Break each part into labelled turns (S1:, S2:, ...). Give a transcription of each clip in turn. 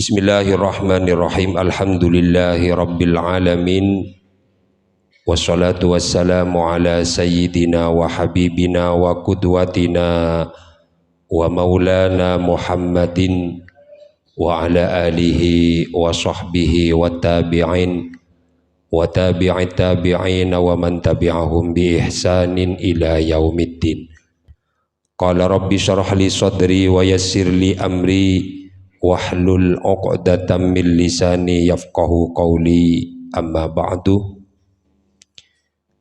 S1: Bismillahirrahmanirrahim. Alhamdulillahi rabbil alamin. Wassalatu wassalamu ala sayyidina wa habibina wa qudwatina wa maulana Muhammadin wa ala alihi wa sahbihi wa tabi'in wa tabi'it tabi'in wa man tabi'ahum bi ihsanin ila yaumiddin. Qala rabbi syrah li sadri wa yassir li amri wahlul 'uqdatam min lisani yafqahu qawli, amma ba'du.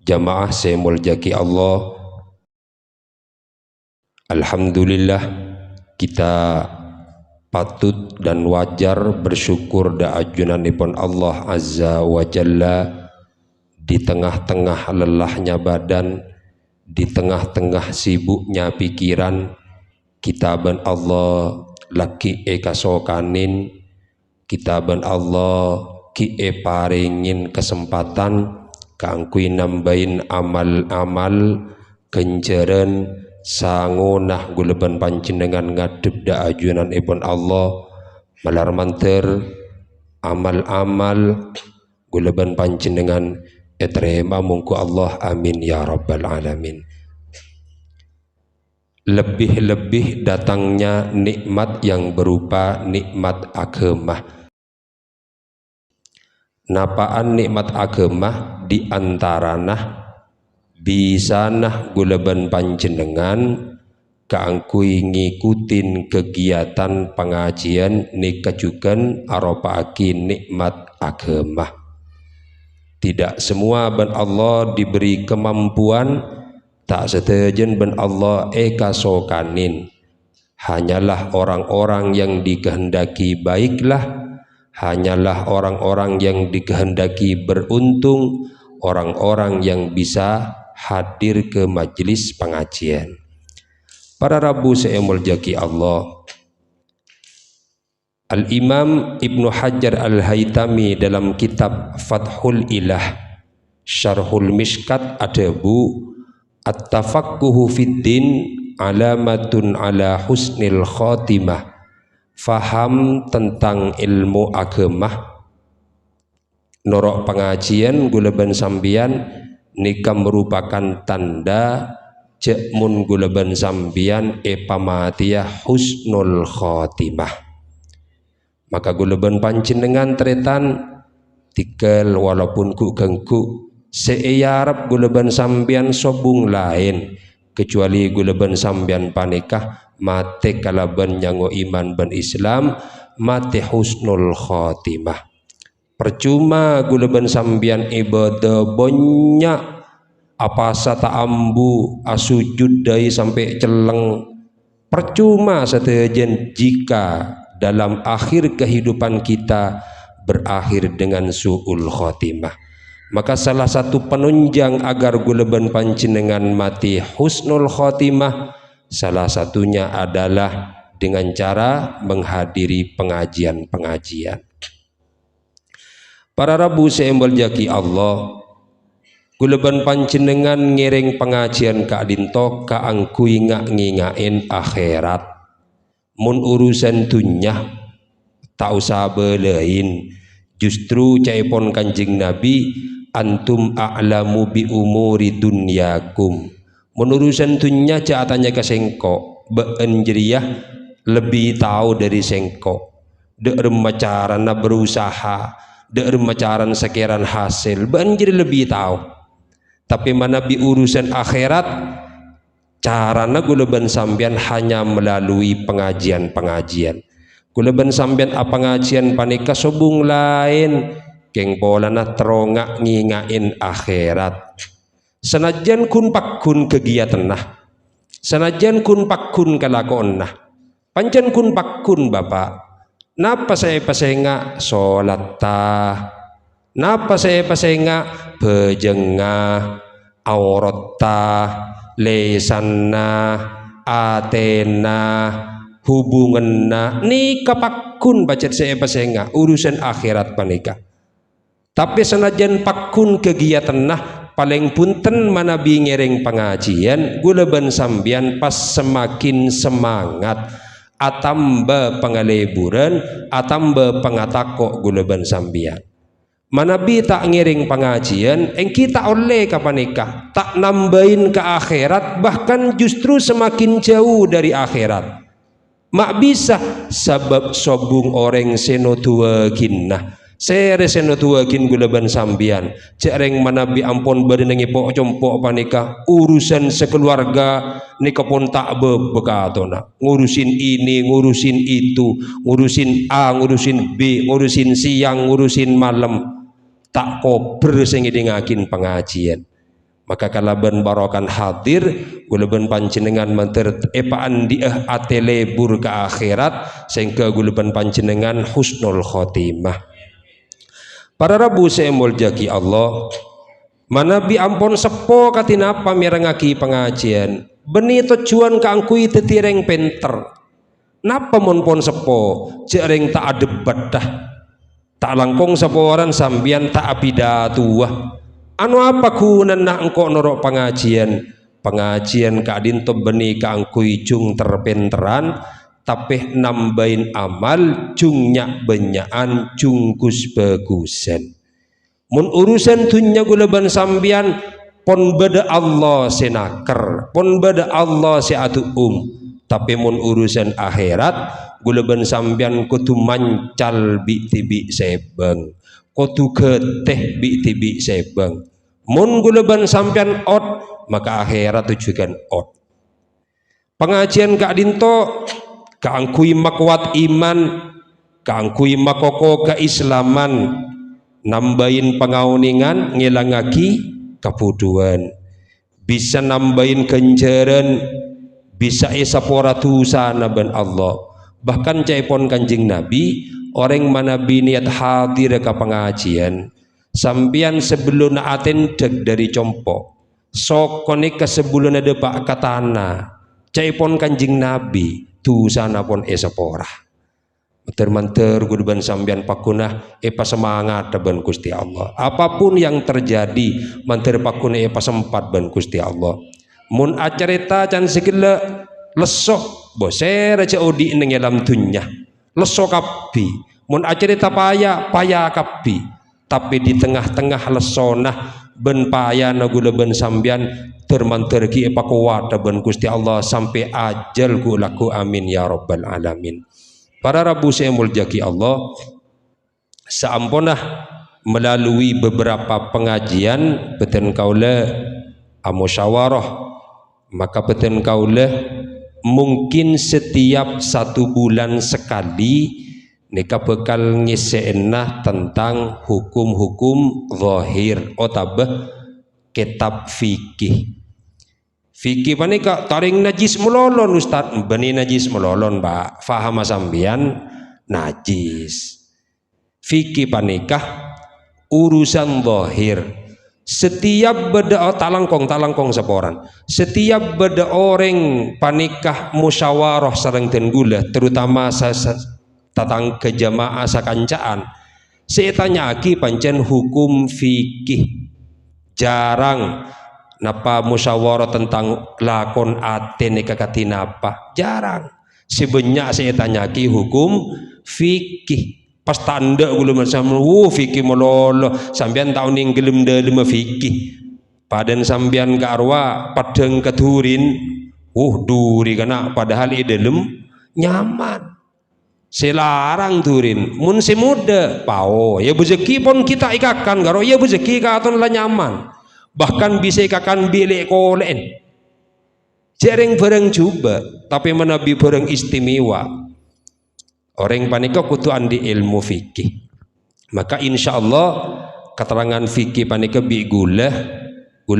S1: Jamaah saya muljaki Allah, alhamdulillah kita patut dan wajar bersyukur da ajunanipun Allah azza wa jalla di tengah-tengah lelahnya badan, di tengah-tengah sibuknya pikiran, kitaban Allah laki kasokanin, kitaban Allah ki paringin kesempatan kangkui nambahin amal-amal kenjeren sangunah guleban panjenengan ngadep da ajunan ibn Allah malar manter amal-amal guleban panjenengan etrema mungku Allah, amin ya rabbal alamin. Lebih-lebih datangnya nikmat yang berupa nikmat agama. Napaan nikmat agama diantarana bisanah guleban panjenengan kaangkui ngikutin kegiatan pengajian nikajukan aropaaki nikmat agama. Tidak semua ben Allah diberi kemampuan, tak setujen ben Allah kasokanin. Hanyalah orang-orang yang dikehendaki baiklah, hanyalah orang-orang yang dikehendaki beruntung, orang-orang yang bisa hadir ke majelis pengajian. Para Rabu saya muljaki Allah, Al-Imam Ibnu Hajar Al-Haytami dalam kitab Fathul Ilah Syarhul Mishkat Adabu At-tafaqquhu fiddin alamatun ala husnil khotimah. Faham tentang ilmu agama norok pengajian guleban sambian nikah merupakan tanda jekmun guleban sambian pamatiyah husnul khotimah. Maka guleban panjenengan tretan tikel walaupun ku gengku seeyarap guleban sambian sobung lain kecuali guleban sambian panikah mate kalaban nyango iman ban Islam, mate husnul khotimah. Percuma guleban sambian ibadah banyak apa sata ambu asujud dai sampai celeng, percuma setejen jika dalam akhir kehidupan kita berakhir dengan su'ul khotimah. Maka salah satu penunjang agar guleban panjenengan mati husnul khotimah, salah satunya adalah dengan cara menghadiri pengajian-pengajian. Para Rabu saya muljaki Allah, guleban panjenengan ngiring pengajian ka dinto ka angkui ngingain akhirat. Mun urusan dunya tak usah belain, justru caipon Kanjeng Nabi, antum a'lamu bi umuri dunyakum. Menurusan dunya jaatanya ke sengko beenjriyah lebih tahu dari sengko. Dek remacarana berusaha, dek remacaran sekiran hasil beenjri lebih tahu. Tapi mana bi urusan akhirat carana guleban sambian hanya melalui pengajian-pengajian. Guleban sambian pengajian panika sobung lain keng polana terongak ngingain akhirat. Senajan kun pakun kegiatan nah, senajan kun pakun kelakon nah, pancen kun pakun bapak. Napa saya pasenga sholat tah, napa saya pasenga bejengah aurat tah, lesanna, atena, hubunganna, nikah pakun bacet saya pasenga urusan akhirat panika. Tapi senajan pakun kegiatan nah, paling punten mana ngiring pengajian guleban sambian pas semakin semangat atamba pengaleburan atamba pengatakok gulaban sambian. Manabi tak ngiring pengajian, kita oleh kapanikah tak nambahin ke akhirat, bahkan justru semakin jauh dari akhirat. Mak bisa sebab sobung orang senotua kinnah sere senotua kin gulaban sambian cereng manabi ampun badenengi pok compok panika urusan sekeluarga nika pun tak bebekatona, ngurusin ini ngurusin itu, ngurusin A ngurusin B, ngurusin siang ngurusin malam, tak kober sing ngidengakin pengajian. Maka kalaban barokan hadir gulaban panjenengan manter epaan dieh ate lebur ke akhirat sehingga gulaban panjenengan husnul khotimah. Para Rabu seembol jaki Allah, manabi ampun sepo katinapa mirengaki pengajian, beni tujuan kaangkui tetireng penter. Napa mon pon sepo, jereng tak adebat dah, tak langkong seporan sambian tak abidatuah. Anu apa kunan nak engkau norok pengajian, pengajian kadinto beni kaangkui jung terpenteran, tapi nambahin amal jung nyak benyaan jungkus bagusan. Mun urusan dunya gulaban sambian pon beda Allah senaker, pon beda Allah seatu tapi mun urusan akhirat gulaban sambian kudu mancal bi tibi sebeng, kudu geteh bi tibi sebeng. Mun gulaban sambian ot maka akhirat tujukan ot. Pengajian kak dinto kaangkui makuat iman, kaangkui makoko keislaman, nambahin pengauningan ngilangaki kebuduan, bisa nambahin kenjaran, bisa esapora tusana ben Allah. Bahkan caipon kanjeng Nabi, orang mana biniat hadir ke pengajian sampian sebelum aten deg dari compok sokonik ke sebelum ada pak katana caipon kanjeng Nabi tu sana pun esapora manter guduban sambian pakunah semangat ban Gusti Allah. Apapun yang terjadi manter pakunah sempat ban Gusti Allah. Mun acarita can segala lesok boser aja odi ning dalam dunya lesok kapi. Mun acarita paya kapi, tapi di tengah-tengah lesonah ben paya nagulaban sambian termanter ki kuat ban Gusti Allah sampai ajal ku laku amin ya rabbal alamin. Para Rabu seembol jaki Allah, seampunah melalui beberapa pengajian beten kaula musyawarah, maka beten kaula mungkin setiap 1 bulan sekali nika bekal ngise'enah tentang hukum-hukum zahir otabah kitab fikih. Fikih panika taring najis melolon Ustaz, bani najis melolon Pak, faham sambian najis. Fikih panika urusan zahir. Setiap beda talangkong seporan. Setiap beda orang panikah musyawarah sareng tenggula, terutama tatang ke jamaah sakancaan. Saya tanya aki pancen hukum fikih jarang. Napa musyawarah tentang lakon ate nika katinapa jarang. Sebenyak saya tanyaki hukum fikih pas tanda gula macam fikih melolo sambian tahun yang gelem dalem fikih padan sambian ke arwah padang keturin duri kana padahal dalem nyaman selarang turin mun semuda pao ya rezeki pun kita ikakan karo ya rezeki katon lah nyaman. Bahkan bisa ikakan bilik kolen jereng bareng coba tapi menabi bareng istimewa orang panika kutu andi ilmu fikih. Maka insya Allah keterangan fikih panika bi gula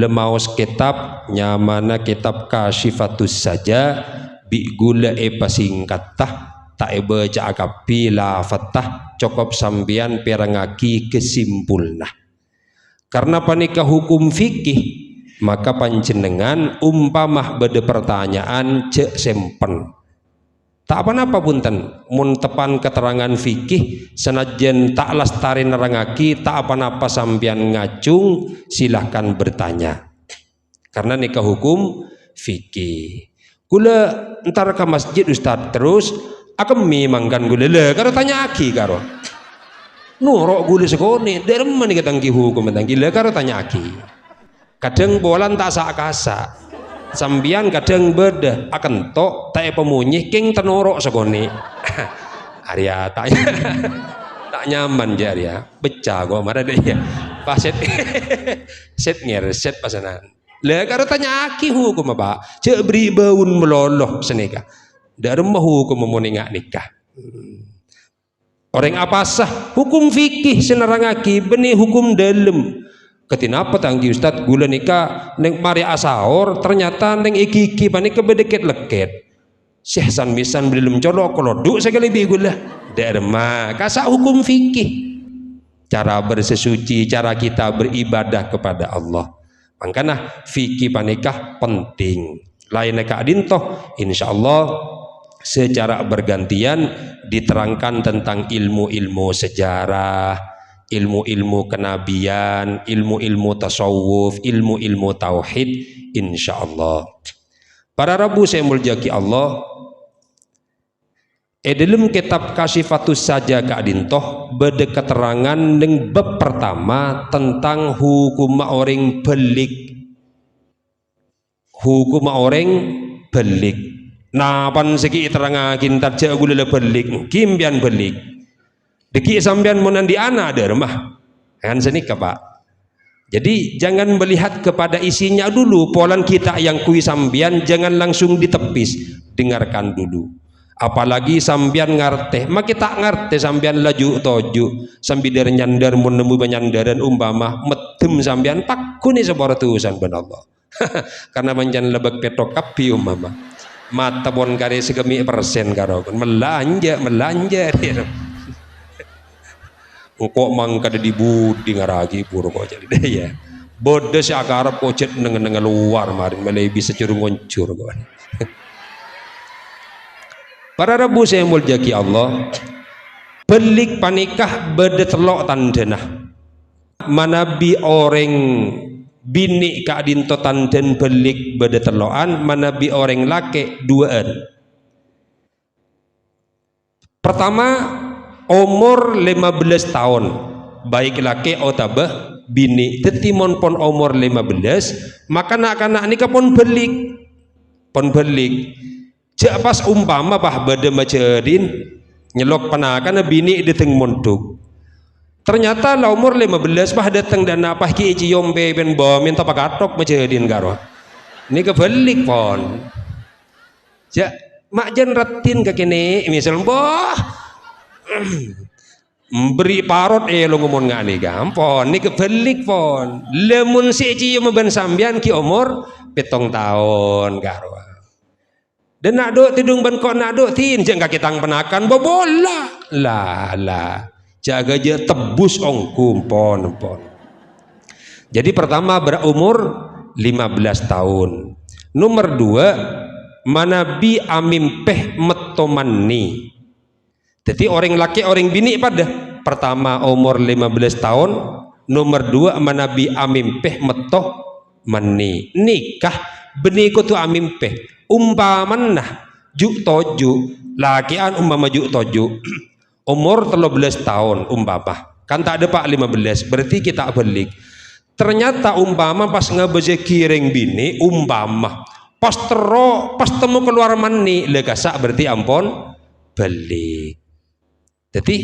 S1: maos kitab nyamana kitab kasyifatus saja bi gula singkat tak baca akapi la fatah cukup sambian perangaki kesimpulna. Karena panika hukum fikih maka panjenengan umpamah beda pertanyaan cek sempen tak apa-apa punten mun tepan keterangan fikih senajan tak lestari nerangaki tak apa-apa sambian ngacung silahkan bertanya karena nikah hukum fikih. Kula entar ke masjid Ustaz terus akemi mangkan gula le karo tanya aki karo nurok gula sekone dari mana kita tangki hukum tangki le karo tanya aki kadang bolan tak sak kasa sambian kadang beda akan tok tak pemunyi king tenorok sekone Arya tanya tak nyaman jar ya pecah gua marah deh ya paset set set pasanan le karo tanya aki hukum apa cek beri baun meloloh senika dari rumah hukum memonengak nikah orang apa sah hukum fikih senerangaki benih hukum dalam ketinapa tangki ustad gula nikah neng mari asaor ternyata neng iki panik kebedeket leket Syekh San Misan belum colok koloduk sekali gula dari rumah kasak hukum fikih cara bersesuci cara kita beribadah kepada Allah makanya fikih panikah penting lain nekak dintoh insyaallah secara bergantian diterangkan tentang ilmu-ilmu sejarah, ilmu-ilmu kenabian, ilmu-ilmu tasawuf, ilmu-ilmu tauhid insyaallah. Para Rabu saya muljaki Allah dalam kitab Kasyifatus Saja Kak Dintoh beda keterangan yang bab pertama tentang hukum orang belik nah pan segi terangakin tarja gula belik kimbian belik deki sambian monandi anak ada rumah kan senika Pak jadi jangan melihat kepada isinya dulu polan kita yang kui sambian jangan langsung ditepis dengarkan dulu apalagi sambian ngarte mak kita ngarte sambian laju toju sambil nyandar menemu penyandaran umpama metem sambian takuni seboratusan ben Allah karena manjan lebek petok kapi umpama mata bon kare segemi persen karo melanja dia kok mangka di budi ngaragi puro kok jadi deh ya bodes akarap kocet neng luar marin malai bisa curung ngoncur kok para Rabu saya muljaki Allah belik panikah beda telok tandenah manabi orang bini Kak Dinto tanden belik beda teloan manabi orang laki duaan pertama umur 15 tahun baik laki otabah bini tetimon pon umur 15 maka anak-anak nikah pon belik jak pas umpama bah beda macedin nyelok panakan bini diteng mondok ternyata lah umur 15 bah datang dan apa ki ciombe ben bawa minta pakatok macedin karo ini kebelik pon ja mak jan ratin ke kene misal boh beri parot lo ngomong ngak nih gampon ini kebelik pon lemun si ciom ben sambian ki umur 7 tahun karo dan nak duk tidung ben kok nak duk tin jeng kaki tang penakan bobola lah jaga je tebus ongkum pon. Jadi pertama berumur 15 tahun. Nomor 2 manabi amimpeh metomani. Jadi orang laki orang bini pada pertama umur 15 tahun, nomor 2 manabi amimpeh metoh mani. Nikah beniku tu amimpeh. Umpamanah juk toju lakian umpama juk toju. Umur 13 tahun umpama kan tak ada pak 15 berarti kita belik ternyata umpama pas ngebeje kiring bini umpama pas temu keluar mani legasak berarti ampon belik jadi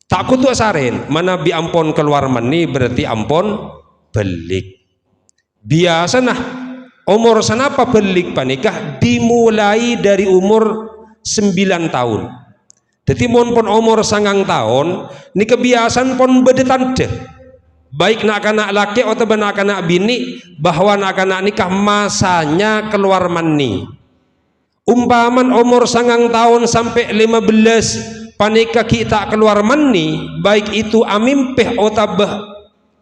S1: tak kutu asarin mana bi ampon keluar mani berarti ampon belik biasa nah umur sanapa belik panikah dimulai dari umur 9 tahun. Jadi mon pon umur 9 tahun ini kebiasaan pon bedetan deh baik nak anak laki atau nak anak bini bahwa nak anak nikah masanya keluar mani umpaman umur 9 tahun sampai 15 panika kita keluar mani baik itu amimpeh atau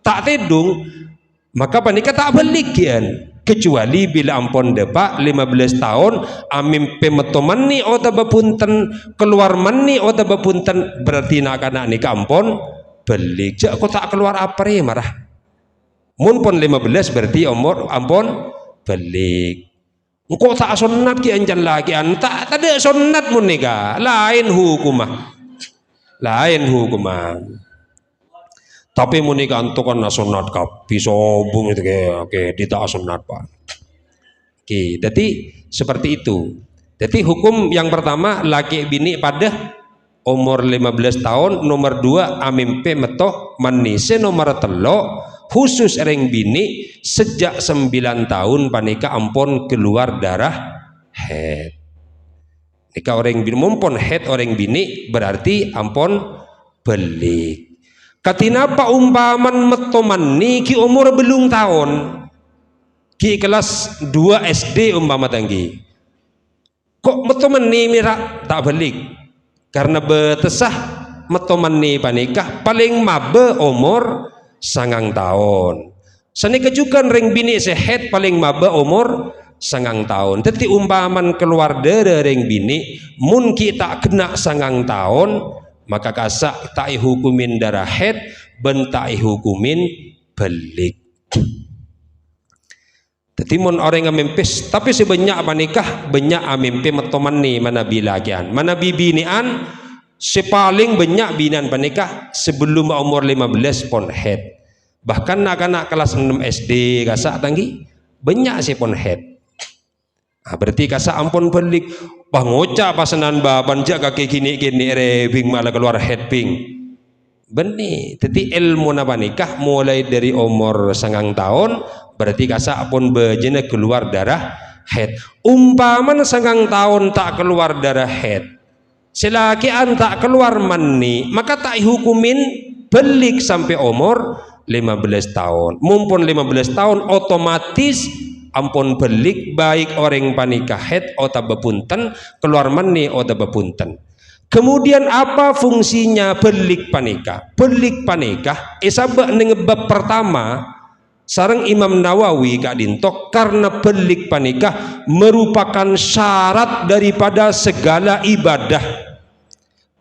S1: tak tedung maka panika tak balikian kecuali bila ampun depak 15 tahun amim pemeto mani atau bepunten keluar mani atau bepunten berarti nak anak nikah ampun belik jak aku tak keluar apa ya marah mun pun 15 berarti umur ampun belik engkau tak sunat ki anjan lagi tak ada sunat mun nika lain hukumah tapi mun nika antuk kan sunat kapi sobung itu oke tidak sunat Pak. Oke, jadi seperti itu. Jadi hukum yang pertama laki bini pada umur 15 tahun, nomor 2 amimpe metoh manise, nomor 3 khusus ring bini sejak 9 tahun panika ampun keluar darah head. Nika orang bini mumpun head orang bini berarti ampun belik. Katina pa umpaman metoman niki umur belum tahun. Ki kelas 2 SD umpama tanggi. Kok metoman ni mira tak belik? Karena betesah metoman ni panikah paling mabe umur 9 tahun. Sani kejukan ring bini sehat paling maba umur 9 tahun. Jadi umpaman keluar dari ring bini mun kita kena 9 tahun maka kasak tak hukumin darah head ben tak hukumin belik. Jadi mun orang ngamimpis tapi sebanyak panikah banyak amimpi metoman ni mana bilagian mana bibinian sepaling banyak binan panikah sebelum umur 15 pon head. Bahkan anak-anak kelas 6 SD kasak tanggi banyak si pon head. Berarti kasak ampun belik pangoca pasanan baban jaga kaki gini rebing malah keluar head ping. Benih. Jadi ilmu napa nikah mulai dari umur 9 tahun berarti kasak pun bejene keluar darah head. Umpaman 9 tahun tak keluar darah head. Selakian tak keluar mani maka tak hukumin belik sampai umur 15 tahun. Mumpun 15 tahun otomatis ampun belik baik orang panikah head atau bepunten keluar mani atau bepunten. Kemudian apa fungsinya belik panikah? Belik panikah isabak nengebab pertama sareng Imam Nawawi Kak Dintok karena belik panikah merupakan syarat daripada segala ibadah.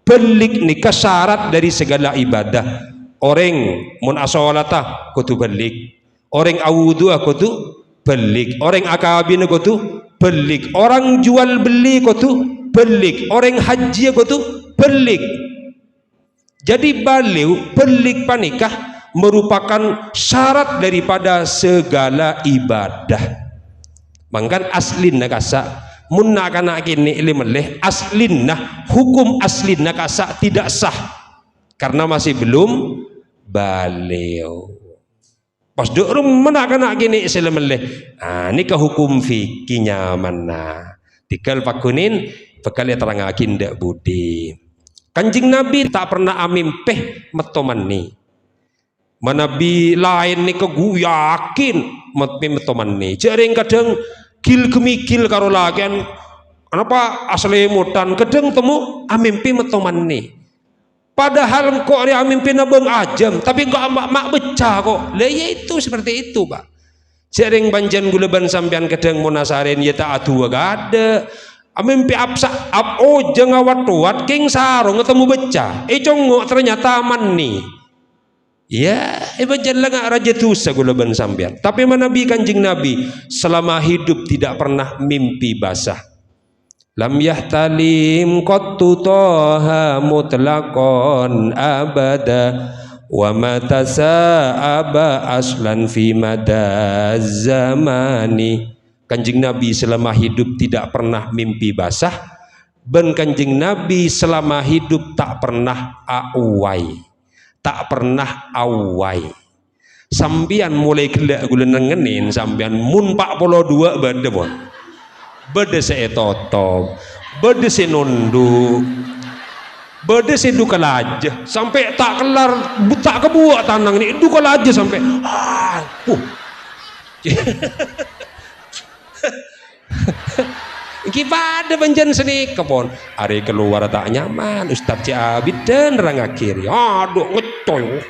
S1: Belik nikah syarat dari segala ibadah. Orang mun asolata kudu belik, orang awudu kudu belik, orang akabin kudu belik, orang jual beli kudu belik, orang haji kudu belik. Jadi baliu belik panikah merupakan syarat daripada segala ibadah. Mangkan aslin nakasa munna kana kini ilmeleh aslin hukum aslin nakasa tidak sah karena masih belum baliu. Pas dorum mana kana kini ilmeleh. Ini ke hukum fikihnya mana? Tikal pakunin bekal terangakin dak budi. Kanjing Nabi tak pernah amimpeh metoman ni. Manabi lain ni kegu yakin metoman ni. Jaring kadang gil kemikil karo lagian kenapa asli mutan kadang temu amimpi metoman ni. Padahal kok dia amimpi nabeng ajam tapi kok mak becah kok. Lah ya itu seperti itu, Pak. Jaring banjan guleban sampean kadang munasarin ya tak adu ada. Amimpi apsa jangan wat king sarung ketemu becah. Congok ternyata aman nih. Ya, banjan lang raja tusa guleban sampean. Tapi Nabi Kanjeng Nabi selama hidup tidak pernah mimpi basah. Lam yahtalim qattu taha mutlaqan abada wa mata sa'aba aslan fi mada zamani. Kanjeng Nabi selama hidup tidak pernah mimpi basah dan Kanjeng Nabi selama hidup tak pernah awai, tak pernah awai. Sambian mulai gelak gula nengenin sambian mun 42 bade bon bade seetoto bade senundu bade sedukalaja sampai tak kelar tak kebuak tanang ini dukalaja sampai Gimana banjan seni kepon hari keluar tak nyaman Ustaz Ciabid dan rang akhir aduh ngetoy.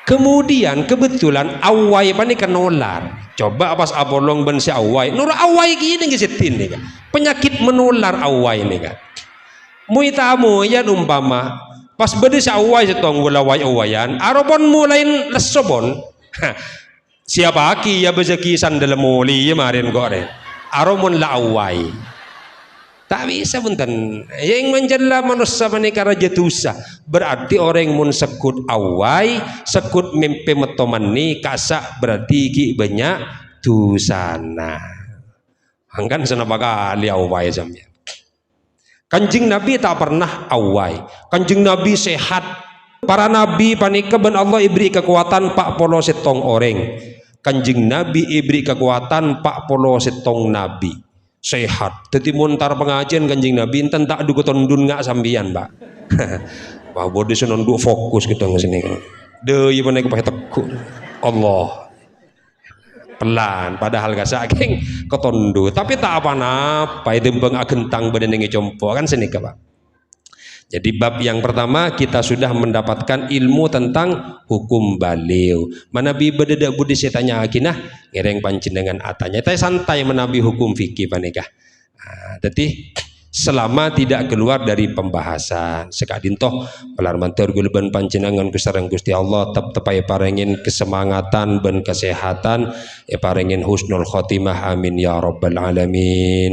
S1: Kemudian kebetulan awai pani kenolar coba pas abolong ben si awai nur awai gini ngesetin nih kan penyakit menular awai nih kan mui tamu ya umpama pas bede si awai setong wala awai awayan arobon mulain lesobon siapa aki ya bezeki sandal muli ya marin gore aromun la awai tak bisa punten yang menjela manusia menikah raja tusa berarti orang mun sekut awai sekut mimpi metomani kasak berarti ki banyak tusana angkan senapa kali awai sampean. Kanjeng Nabi tak pernah awai, kanjeng Nabi sehat. Para nabi panika ben Allah ibri kekuatan 47 orang. Kanjeng Nabi ibri kekuatan 47 nabi. Sehat. Dadi muntar pengajian kanjeng Nabi enten tak dugo tondun ngak sambian, Mbak. Wah, bodi sunon du fokus kita ngesini. Deui panika pakai tekuk. Allah. Pelan padahal gak saking ketondu tapi tak apa-apa itu bang agentang badan yang compo kan senika Pak. Jadi bab yang pertama kita sudah mendapatkan ilmu tentang hukum baliu. Manabi bededa budi setanya akinah ngereng panjenengan atanya. Tapi santai menabi hukum fikih panikah. Jadi selama tidak keluar dari pembahasan sekadin toh pelar mantur guleban panjenengan kusareng Gusti Allah tepai parengin kesemangatan ben kesehatan ya parengin husnul khotimah amin ya rabbal alamin.